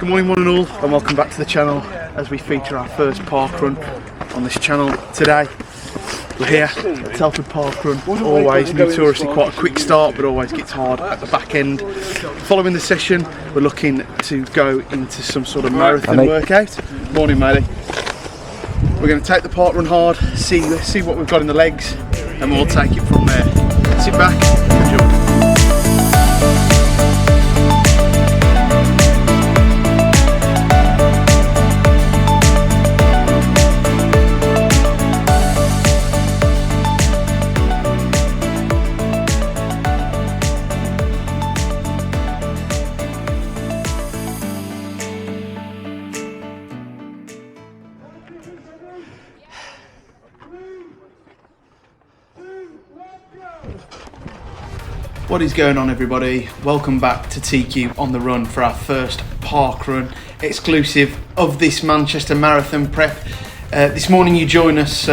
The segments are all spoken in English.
Good morning one and all, and welcome back to the channel as we feature our first park run on this channel today. We're here at Telford Parkrun, always notoriously quite a quick start but always gets hard at the back end. Following the session we're looking to go into some sort of marathon workout. Morning matey. We're going to take the parkrun hard, see what we've got in the legs, and we'll take it from there. Sit back, enjoy. What is going on everybody? Welcome back to TQ on the run for our first park run exclusive of this Manchester Marathon prep. This morning you join us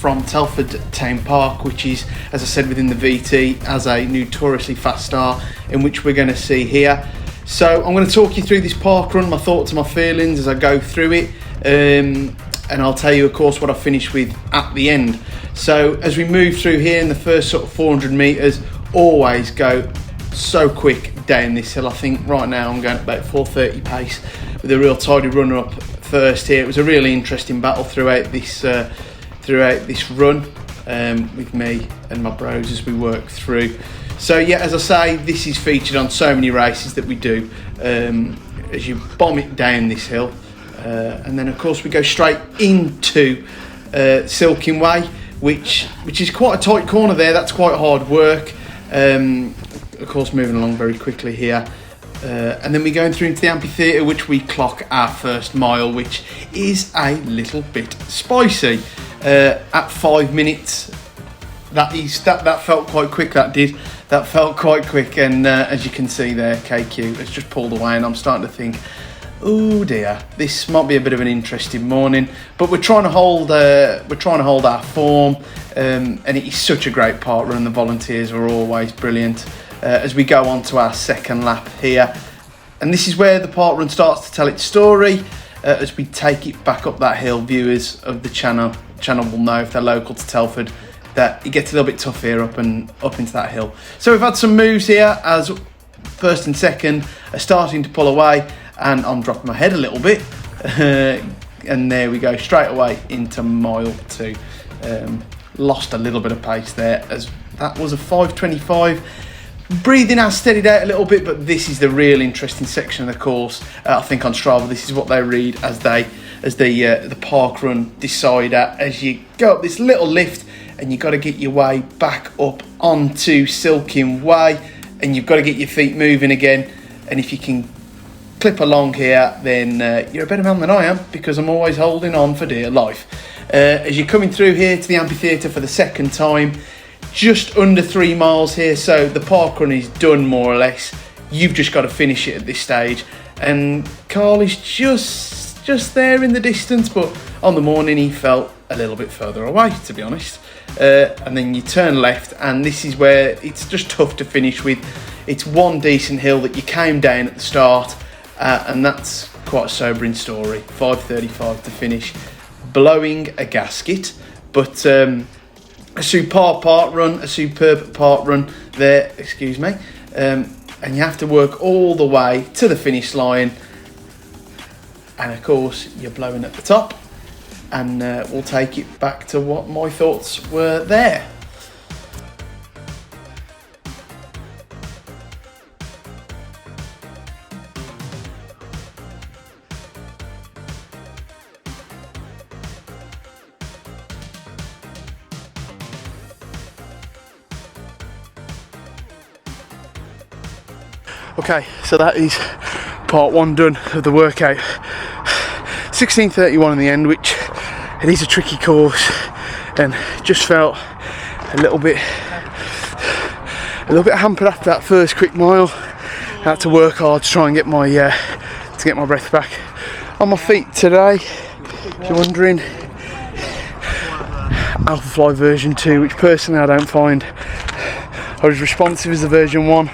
from Telford Town Park, which is, as I said, within the VT, as a notoriously fast start in which we're going to see here. So I'm going to talk you through this park run, my thoughts and my feelings as I go through it, and I'll tell you of course what I finish with at the end. So as we move through here in the first sort of 400 metres, always go so quick down this hill. I think right now I'm going at about 4:30 pace with a real tidy runner up first here. It was a really interesting battle throughout this run with me and my bros as we work through. So yeah, as I say, this is featured on so many races that we do as you bomb it down this hill, and then of course we go straight into Silking Way, which is quite a tight corner there. That's quite hard work. Of course moving along very quickly here, and then we're going through into the Amphitheater, which we clock our first mile, which is a little bit spicy at 5 minutes. That felt quite quick. That felt quite quick, and as you can see there, KQ has just pulled away, and I'm starting to think, oh dear, this might be a bit of an interesting morning. But we're trying to hold our form, and it is such a great park run. The volunteers are always brilliant. As we go on to our second lap here, and this is where the park run starts to tell its story. As we take it back up that hill, viewers of the channel will know, if they're local to Telford, that it gets a little bit tough here up into that hill. So we've had some moves here as first and second are starting to pull away, and I'm dropping my head a little bit, and there we go, straight away into mile 2. Lost a little bit of pace there, as that was a 5:25. Breathing has steadied out a little bit, but this is the real interesting section of the course. I think on Strava this is what they read as the park run decider, as you go up this little lift and you've got to get your way back up onto Silking Way, and you've got to get your feet moving again. And if you can clip along here, then you're a better man than I am, because I'm always holding on for dear life. As you're coming through here to the Amphitheater for the second time, just under 3 miles here, so the park run is done more or less. You've just got to finish it at this stage, and Carl is just there in the distance, but on the morning he felt a little bit further away, to be honest. And then you turn left, and this is where it's just tough to finish with. It's one decent hill that you came down at the start, and that's quite a sobering story. 5:35 to finish, blowing a gasket, but a superb park run there, excuse me, and you have to work all the way to the finish line, and of course you're blowing at the top, and we'll take it back to what my thoughts were there. Okay, so that is part 1 done of the workout. 16:31 in the end, which it is a tricky course, and just felt a little bit hampered after that first quick mile. I had to work hard to try and get my breath back. On my feet today, if you're wondering, Alphafly version 2, which personally I don't find as responsive as the version 1.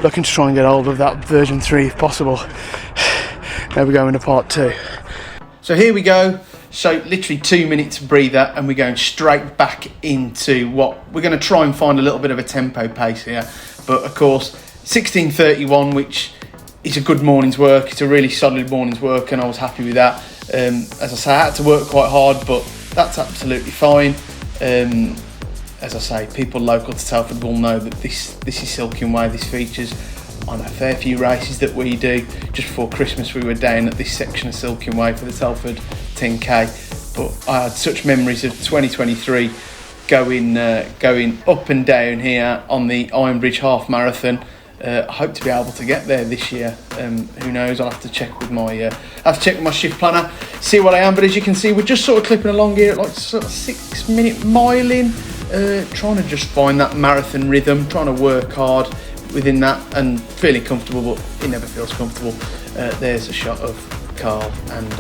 Looking to try and get hold of that version 3 if possible. Now we're going to part 2. So here we go. So literally 2 minutes breather, and we're going straight back into what we're going to try and find a little bit of a tempo pace here. But of course, 16:31, which is a good morning's work. It's a really solid morning's work, and I was happy with that. As I say, I had to work quite hard, but that's absolutely fine. As I say, people local to Telford will know that this is Silking Way. This features on a fair few races that we do. Just before Christmas, we were down at this section of Silking Way for the Telford 10k. But I had such memories of 2023 going up and down here on the Ironbridge Half Marathon. I hope to be able to get there this year. Who knows? I'll have to check with my shift planner, see what I am. But as you can see, we're just sort of clipping along here at like sort of 6 minute mile in, trying to just find that marathon rhythm, trying to work hard within that, and feeling comfortable, but it never feels comfortable. There's a shot of Carl and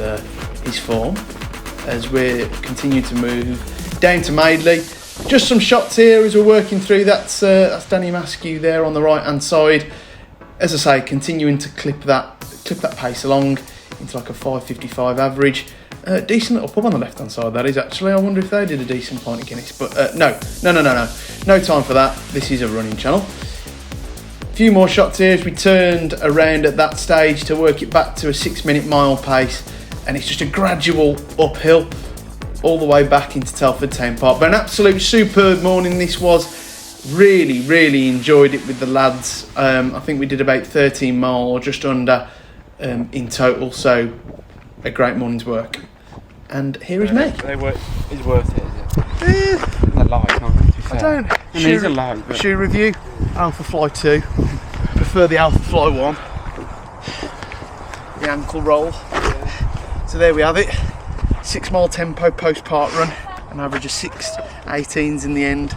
his form as we're continuing to move down to Madeley. Just some shots here as we're working through. That's Danny Maskew there on the right hand side. As I say, continuing to clip that pace along into like a 5:55 average. Decent little pub on the left hand side that is actually. I wonder if they did a decent pint of Guinness, but no time for that. This is a running channel. A few more shots here as we turned around at that stage to work it back to a 6 minute mile pace, and it's just a gradual uphill all the way back into Telford Town Park. But an absolute superb morning this was. Really enjoyed it with the lads. I think we did about 13 mile or just under in total, so a great morning's work. And here is me. It's worth it, is it? A lie, can't I don't. It is a lie. But... Shoe review, Alpha Fly 2. Prefer the Alpha Fly 1. The ankle roll. So there we have it. 6 mile tempo post Parkrun. An average of 6:18s in the end.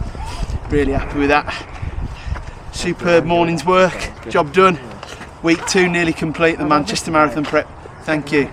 Really happy with that. Superb morning's work. Job done. Week 2 nearly complete. The Manchester Marathon prep. Thank you.